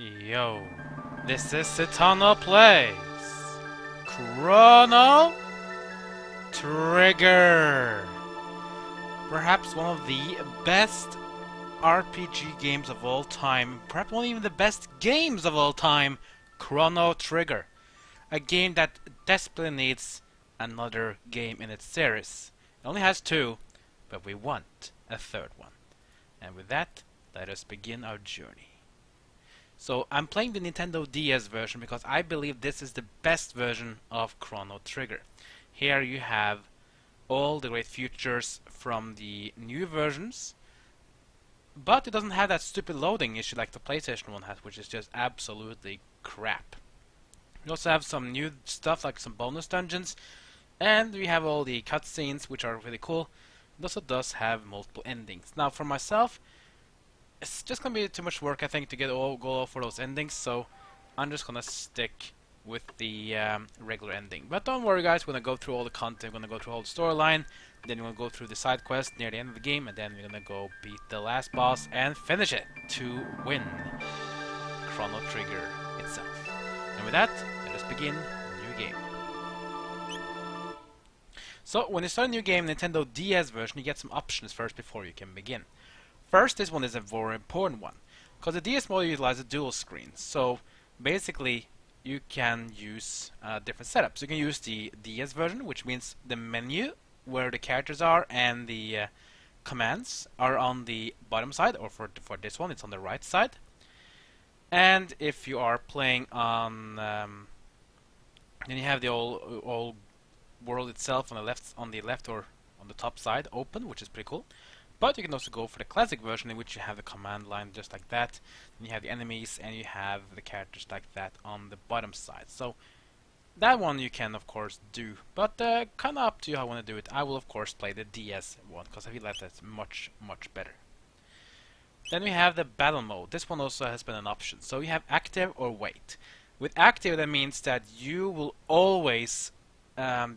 Yo, this is Sitano Plays Chrono Trigger. Perhaps one of the best RPG games of all time, perhaps one of even the best games of all time, Chrono Trigger. A game that desperately needs another game in its series. It only has two, but we want a third one. And with that, let us begin our journey. So I'm playing the Nintendo DS version because I believe this is the best version of Chrono Trigger. Here you have all the great features from the new versions, but it doesn't have that stupid loading issue like the PlayStation one has, which is just absolutely crap. We also have some new stuff like some bonus dungeons, and we have all the cutscenes which are really cool. It also does have multiple endings. Now for myself, it's just gonna be too much work, I think, to go for those endings, so I'm just gonna stick with the regular ending. But don't worry, guys, we're gonna go through all the content, we're gonna go through all the storyline, then we're gonna go through the side quest near the end of the game, and then we're gonna go beat the last boss and finish it to win Chrono Trigger itself. And with that, let us begin a new game. So, when you start a new game, Nintendo DS version, you get some options first before you can begin. First, this one is a very important one, because the DS model utilizes dual screens. So basically, you can use different setups. You can use the DS version, which means the menu where the characters are and the commands are on the bottom side, or for this one, it's on the right side. And if you are playing on, then you have the old world itself on the left or on the top side open, which is pretty cool. But you can also go for the classic version, in which you have the command line just like that. Then you have the enemies and you have the characters like that on the bottom side. So that one you can of course do, but kind of up to you how you want to do it. I will of course play the DS one because I feel like that's much better. Then we have the battle mode. This one also has been an option. So you have active or wait. With active, that means that you will always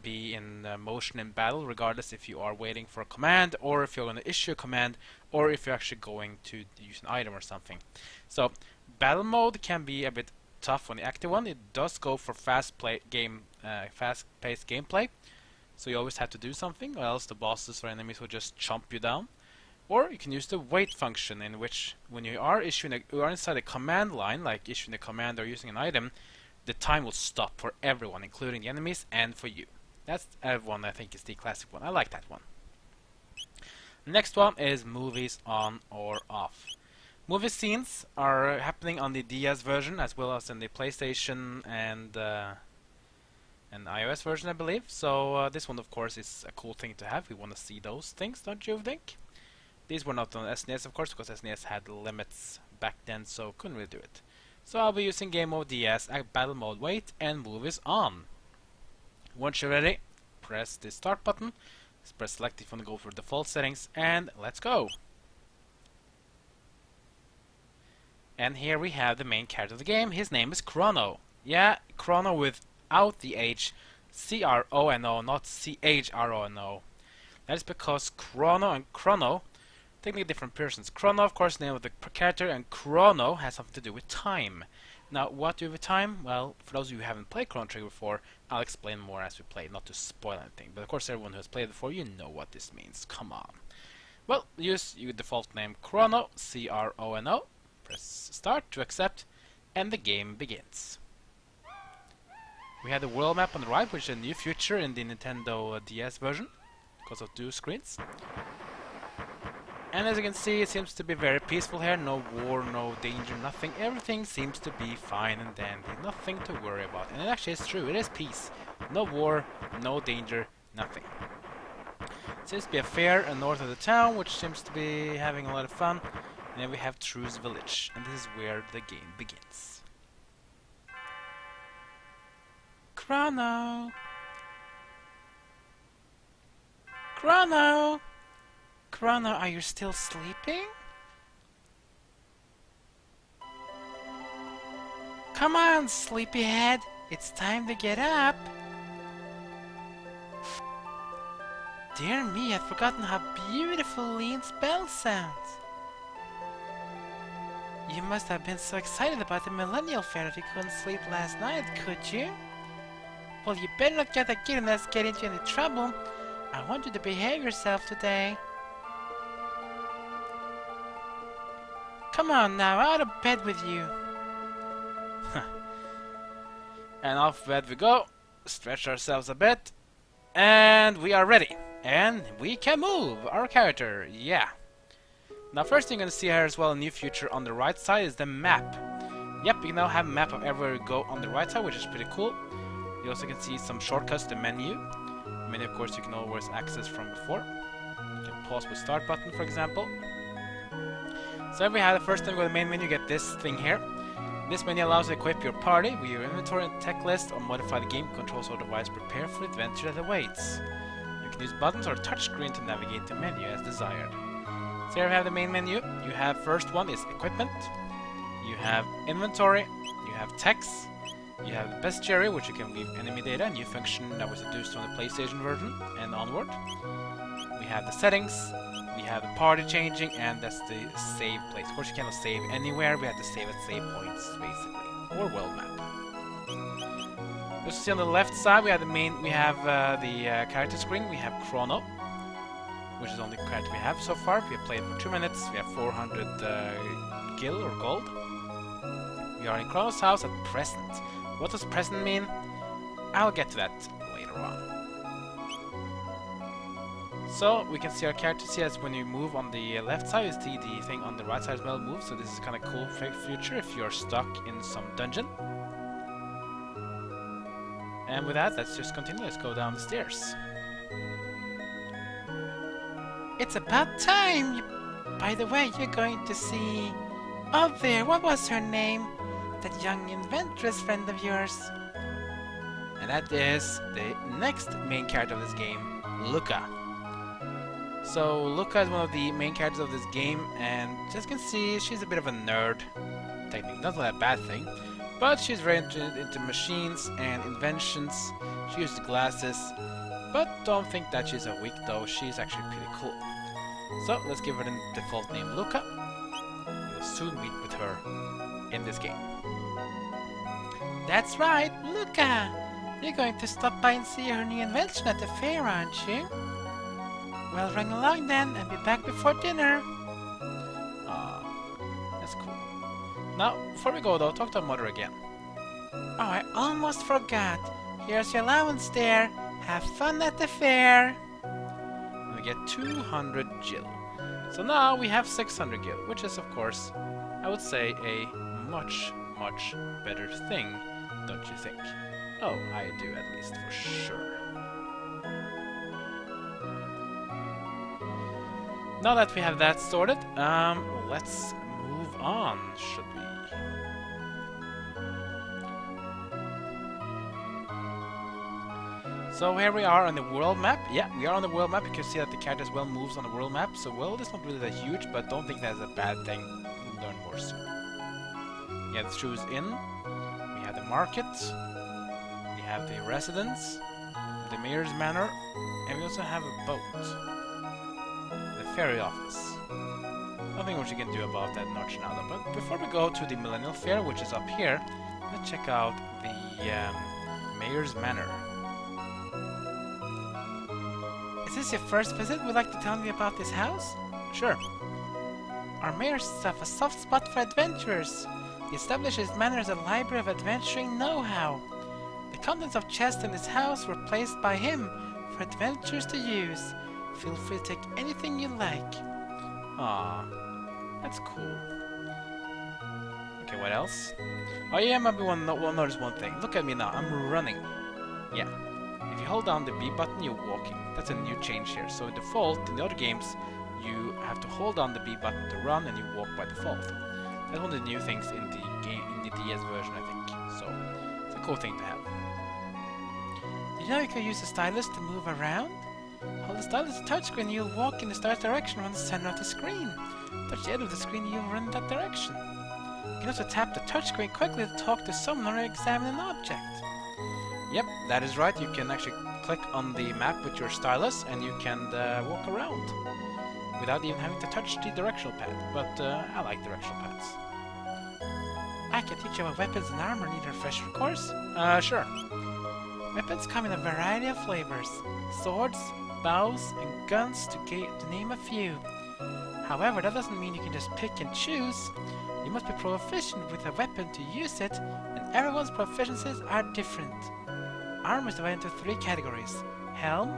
be in motion in battle, regardless if you are waiting for a command, or if you're going to issue a command, or if you're actually going to use an item or something. So battle mode can be a bit tough on the active one. It does go for fast-paced gameplay, so you always have to do something, or else the bosses or enemies will just chomp you down. Or you can use the wait function, in which when you are inside a command line, like issuing a command or using an item, the time will stop for everyone, including the enemies and for you. That's one I think is the classic one. I like that one. Next one is movies on or off. Movie scenes are happening on the DS version as well as in the PlayStation and iOS version, I believe. So this one, of course, is a cool thing to have. We want to see those things, don't you think? These were not on SNES, of course, because SNES had limits back then, so couldn't really do it. So I'll be using Game Mode DS, Battle Mode Wait, and Movies On. Once you're ready, press the Start button, press Select if you want to go for default settings, and let's go! And here we have the main character of the game. His name is Crono. Yeah, Crono without the H, C-R-O-N-O, not C-H-R-O-N-O. That is because Crono and Chrono technically different persons. Chrono, of course, the name of the character, and Chrono has something to do with time. Now, what do you do with time? Well, for those of you who haven't played Chrono Trigger before, I'll explain more as we play, not to spoil anything. But of course, everyone who has played before, you know what this means. Come on. Well, use your default name Chrono, C-R-O-N-O. Press Start to accept, and the game begins. We have the world map on the right, which is a new feature in the Nintendo DS version, because of dual screens. And as you can see, it seems to be very peaceful here. No war, no danger, nothing. Everything seems to be fine and dandy. Nothing to worry about. And it actually is true. It is peace. No war, no danger, nothing. It seems to be a fair north of the town, which seems to be having a lot of fun. And then we have Truce Village. And this is where the game begins. Crono! Crono! Crono, are you still sleeping? Come on, sleepyhead. It's time to get up. Dear me, I'd forgotten how beautiful Leene's bell sounds. You must have been so excited about the Millennial Fair that you couldn't sleep last night, could you? Well, you better not get that giddiness get into any trouble. I want you to behave yourself today. Come on now, out of bed with you. And off bed we go. Stretch ourselves a bit. And we are ready. And we can move our character. Yeah. Now first thing you're going to see here as well, a new feature on the right side is the map. Yep, you now have a map of everywhere you go on the right side, which is pretty cool. You also can see some shortcuts to menu. Menu, of course, you can always access from before. You can pause with start button, for example. So every the first time you go to the main menu, you get this thing here. This menu allows you to equip your party with your inventory and tech list, or modify the game controls or device prepare for the adventure that awaits. You can use buttons or a touchscreen to navigate the menu as desired. So here we have the main menu. You have first one is equipment. You have inventory. You have text. You have the bestiary, which you can leave enemy data, a new function that was introduced from the PlayStation version and onward. We have the settings. We have the party changing, and that's the save place. Of course, you cannot save anywhere. We have to save at save points, basically, or world map. As you see on the left side, we have the character screen. We have Crono, which is the only character we have so far. We have played for 2 minutes. We have 400 gil or gold. We are in Crono's house at present. What does present mean? I'll get to that later on. So we can see our characters here as when you move on the left side, you see the thing on the right side as well move. So this is kind of cool feature if you're stuck in some dungeon. And with that, let's just continue. Let's go down the stairs. It's about time! By the way, you're going to see... Oh there, what was her name? That young inventress friend of yours. And that is the next main character of this game, Luca. So Lucca is one of the main characters of this game, and as you can see, she's a bit of a nerd. Technically, not a bad thing, but she's very into machines and inventions. She uses glasses, but don't think that she's a weak though. She's actually pretty cool. So let's give her the default name Lucca. We'll soon meet with her in this game. That's right, Lucca! You're going to stop by and see her new invention at the fair, aren't you? Well, run along then, and be back before dinner. Ah, that's cool. Now, before we go though, talk to our mother again. Oh, I almost forgot. Here's your allowance there. Have fun at the fair. And we get 200 gil. So now we have 600 gil, which is, of course, I would say a much, much better thing, don't you think? Oh, I do at least, for sure. Now that we have that sorted, let's move on, should we? So here we are on the world map. Yeah, we are on the world map. You can see that the character as well moves on the world map. So world is not really that huge, but don't think that's a bad thing. We'll learn more soon. We have the Truce Inn. We have the market. We have the residence. The mayor's manor. And we also have a boat. Ferry office. Nothing much you can do about that notch now though. But before we go to the Millennial Fair, which is up here, let's check out the Mayor's Manor. Is this your first visit? Would you like to tell me about this house? Sure. Our mayor's have a soft spot for adventurers. He established his manor as a library of adventuring know-how. The contents of chests in this house were placed by him for adventurers to use. Feel free to take anything you like. Aww, that's cool. Okay, what else? Oh yeah, maybe one notice one thing. Look at me now, I'm running. Yeah, if you hold down the B button, you're walking. That's a new change here. So in default, in the other games, you have to hold down the B button to run, and you walk by default. That's one of the new things in the game, in the DS version, I think. So it's a cool thing to have. Did you know you can use the stylus to move around? Hold the stylus touchscreen, you'll walk in the stylus direction around the center of the screen. Touch the edge of the screen, you'll run in that direction. You can also tap the touchscreen quickly to talk to someone or examine an object. Yep, that is right. You can actually click on the map with your stylus and you can walk around without even having to touch the directional pad. But I like directional pads. can teach you about weapons and armor. Need a refresher course? Sure. Weapons come in a variety of flavors. Swords, bows, and guns to name a few. However, that doesn't mean you can just pick and choose. You must be proficient with a weapon to use it, and everyone's proficiencies are different. Armor is divided into 3 categories: helm,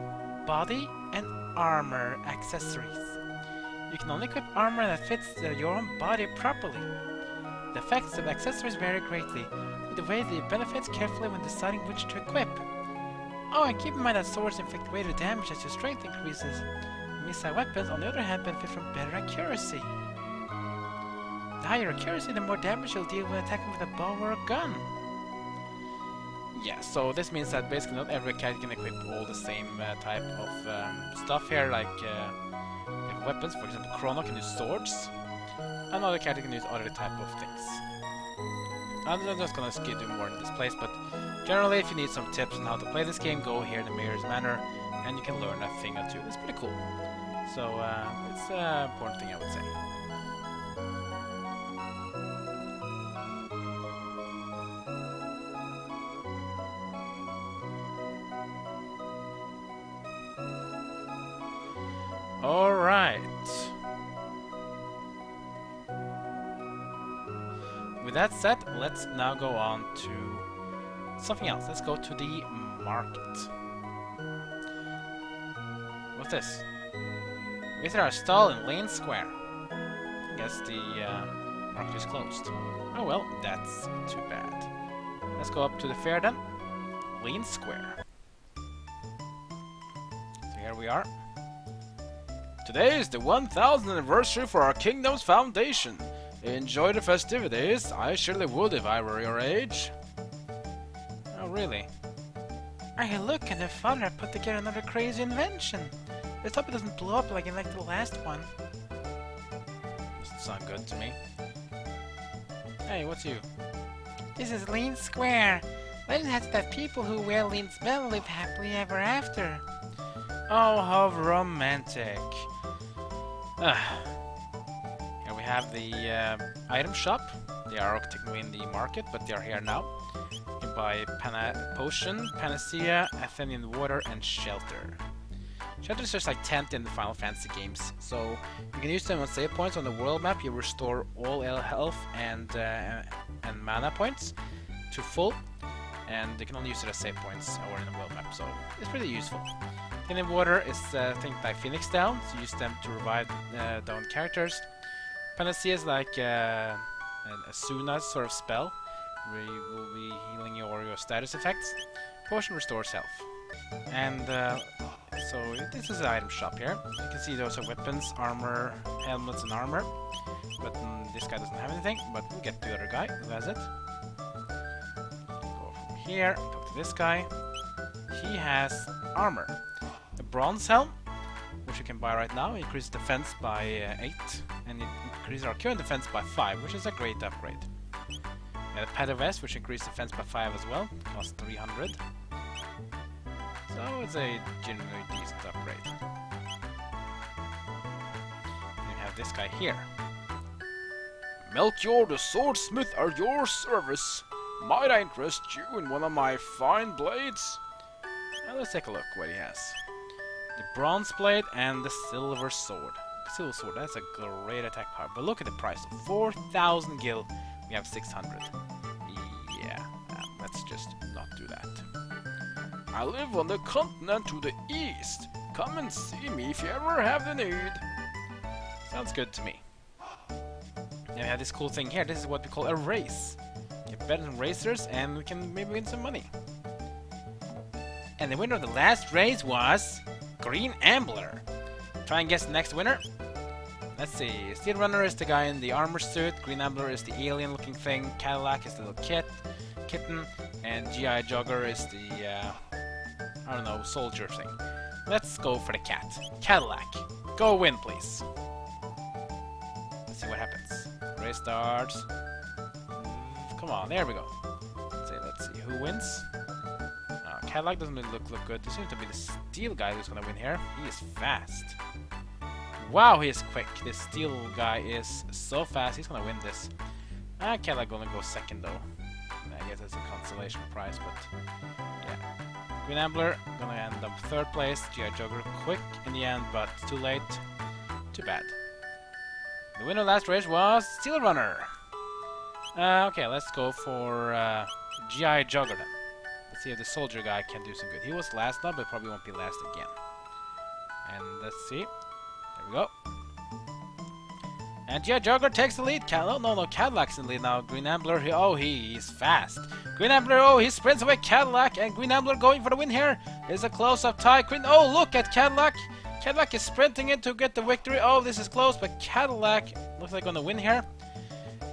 body, and armor accessories. You can only equip armor that fits your own body properly. The effects of accessories vary greatly. The way they benefits carefully when deciding which to equip. Oh, and keep in mind that swords inflict greater damage as your strength increases. Missile weapons, on the other hand, benefit from better accuracy. The higher accuracy, the more damage you'll deal when attacking with a bow or a gun. Yeah, so this means that basically not every character can equip all the same type of stuff here, like weapons. For example, Crono can use swords. Another character can use other type of things. I'm just gonna do more in this place, but generally if you need some tips on how to play this game, go here in the Mayor's Manor, and you can learn a thing or two. It's pretty cool. So it's an important thing, I would say. Alright. With that said, let's now go on to something else. Let's go to the market. What's this? Visit our stall in Leene Square. I guess the market is closed. Oh well, that's too bad. Let's go up to the fair then. Leene Square. So here we are. Today is the 1000th anniversary for our kingdom's foundation. Enjoy the festivities. I surely would if I were your age. Oh, really? Hey, look, and the father put together another crazy invention. Let's hope it doesn't blow up like the last one. Doesn't sound good to me. Hey, what's you? This is Leene Square. Legend has it that people who wear Leene's bell live happily ever after. Oh, how romantic. Here we have the item shop. They are technically in the market, but they are here now. You can buy potion, panacea, Athenian water, and shelter. Shelter is just like tent in the Final Fantasy games, so you can use them on save points on the world map. You restore all health and mana points to full, and you can only use it as save points or in the world map, so it's pretty useful. Athenian water is things like Phoenix Down, so use them to revive down characters. Panacea is like an Asuna sort of spell, where you will be healing your status effects. Potion restores health. And so this is an item shop here. You can see those are weapons, armor, helmets, and armor. But this guy doesn't have anything, but we'll get to the other guy who has it. Go from here, talk to this guy. He has armor. A bronze helm, which you can buy right now, increases defense by 8, and it increases our current defense by 5, which is a great upgrade. And a pad of vest, which increases defense by 5 as well, costs 300. So it's a genuinely decent upgrade. And you have this guy here. Melchior the swordsmith at your service. Might I interest you in one of my fine blades? Now let's take a look what he has. The bronze blade and the silver sword. Silver sword, that's a great attack power. But look at the price. 4,000 gil. We have 600. Yeah, let's just not do that. I live on the continent to the east. Come and see me if you ever have the need. Sounds good to me. Then we have this cool thing here. This is what we call a race. Get better than racers and we can maybe win some money. And the winner of the last race was Green Ambler. Try and guess the next winner. Let's see. Steel Runner is the guy in the armor suit. Green Ambler is the alien looking thing. Cadillac is the little kitten. And GI Jogger is the I don't know, soldier thing. Let's go for the cat. Cadillac. Go win, please. Let's see what happens. Race starts. Come on, there we go. Let's see who wins. Cadillac doesn't really look good. This seems to be the steel guy who's gonna win here. He is fast. Wow, he is quick. This steel guy is so fast. He's gonna win this. Cadillac gonna go second though. I guess it's a consolation prize, but yeah. Green Ambler gonna end up third place. GI Jogger quick in the end, but too late. Too bad. The winner last race was Steel Runner. Okay, let's go for GI Jogger then. Let's see if the soldier guy can do some good. He was last now, but probably won't be last again. And let's see. There we go. And GI Jogger takes the lead. Cadillac's in the lead now. Green Ambler, he's fast. Green Ambler, he sprints away Cadillac, and Green Ambler going for the win here. There's a close-up tie. Look at Cadillac. Cadillac is sprinting in to get the victory. Oh, this is close, but Cadillac looks like gonna win here.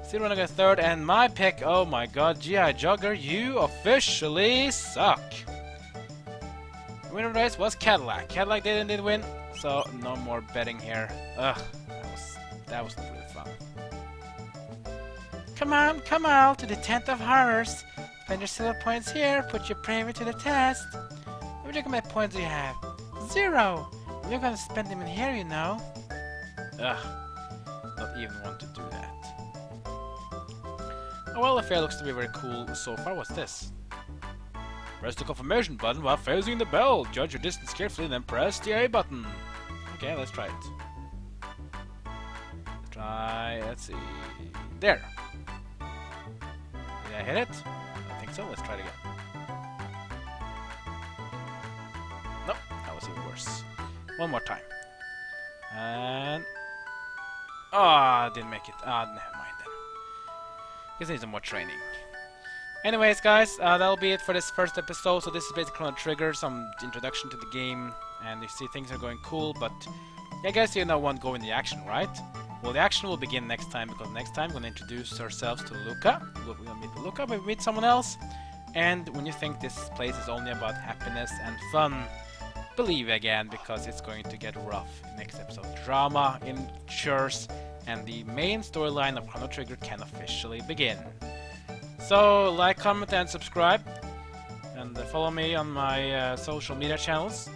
Still running a third, and my pick, oh my god, GI Jogger, you officially suck. The winner of the race was Cadillac. Cadillac did win, so no more betting here. Ugh. That was really fun. Come on to the tent of horrors. Spend your silver points here. Put your bravery to the test. Let me look at my points you have. 0. You're gonna spend them in here, you know. Ugh. Not even want to do that. Oh well, the fair looks to be very cool so far. What's this? Press the confirmation button while facing the bell. Judge your distance carefully, then press the A button. Okay, let's try it. Let's see. There. Did I hit it? I don't think so. Let's try it again. Nope, that was even worse. One more time. And I didn't make it. Never mind then. Guess I need some more training. Anyways, guys, that'll be it for this first episode. So this is basically Chrono Trigger, some introduction to the game, and you see things are going cool. But I guess you know won't go in the action, right? Well, the action will begin next time, because next time we're going to introduce ourselves to Luca. We're going to meet Luca, but we meet someone else. And when you think this place is only about happiness and fun, believe again, because it's going to get rough. Next episode, drama ensures, and the main storyline of Chrono Trigger can officially begin. So, like, comment, and subscribe. And follow me on my social media channels.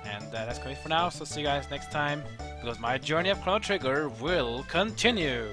And that's going to be it for now, so see you guys next time, because my journey of Chrono Trigger will continue!